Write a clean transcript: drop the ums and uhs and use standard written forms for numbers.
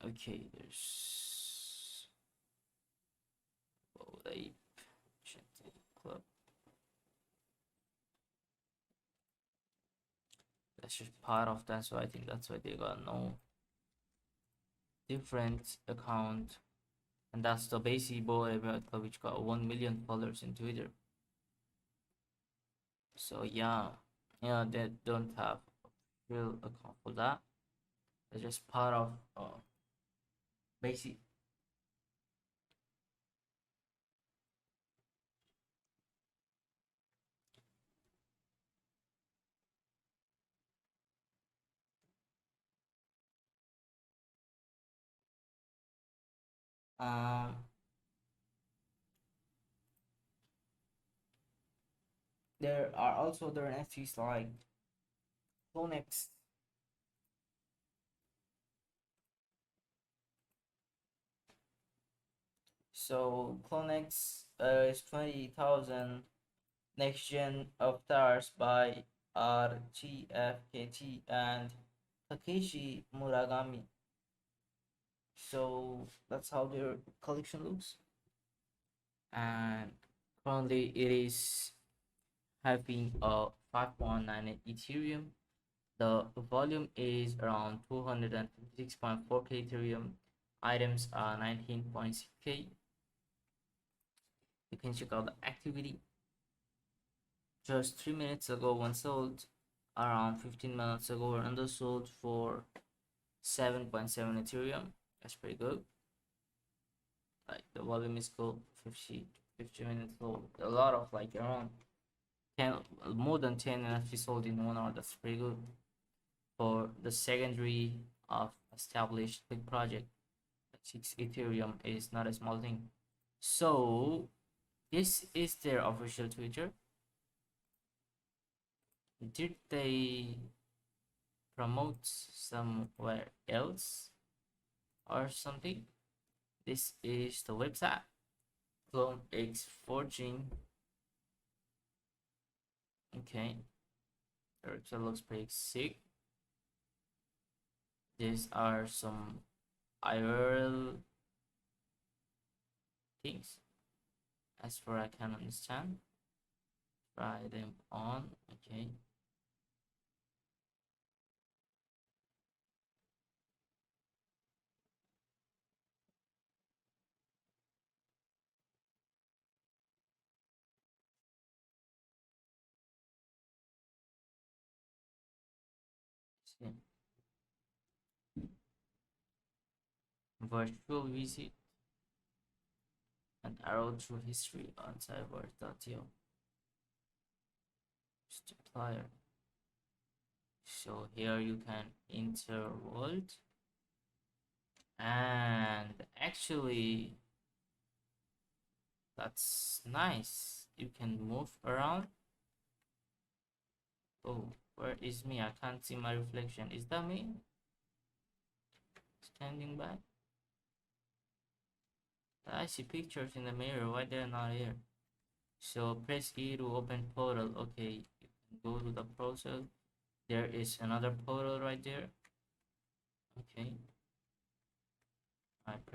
Okay, there's Ape Club. That's just part of that, so I think that's why they got no different account. And that's the basic boy club, which got 1 million followers in Twitter. So yeah, they don't have a real account for that. It's just part of basic. Um, there are also other NFTs like Clonex. So Clonex is 20,000 next gen avatars by RGFKT and Takeshi Muragami. So that's how their collection looks. And currently it is having a 5.98 Ethereum. The volume is around 256.4k Ethereum. Items are 19.6k. You can check out the activity. Just 3 minutes ago, one sold. Around 15 minutes ago, one undersold for 7.7 Ethereum. That's pretty good. Like the volume is cool. 50 minutes old. A lot of like around 10, more than 10 NFT sold in 1 hour. That's pretty good for the secondary of established big project. 6 Ethereum is not a small thing. So this is their official Twitter. Did they promote somewhere else or something? This is the website. Clonex forging. Okay, the website looks pretty sick. These are some IRL things, as far I can understand. Try them on. Okay. See. Virtual visit and arrow through history on cyber.io. Multiplier. So here you can enter world, and actually that's nice. You can move around. Oh, where is me? I can't see my reflection. Is that me standing back? I see pictures in the mirror. Why they're not here? So press E to open portal. Okay, you can go to the process. There is another portal right there. Okay, I press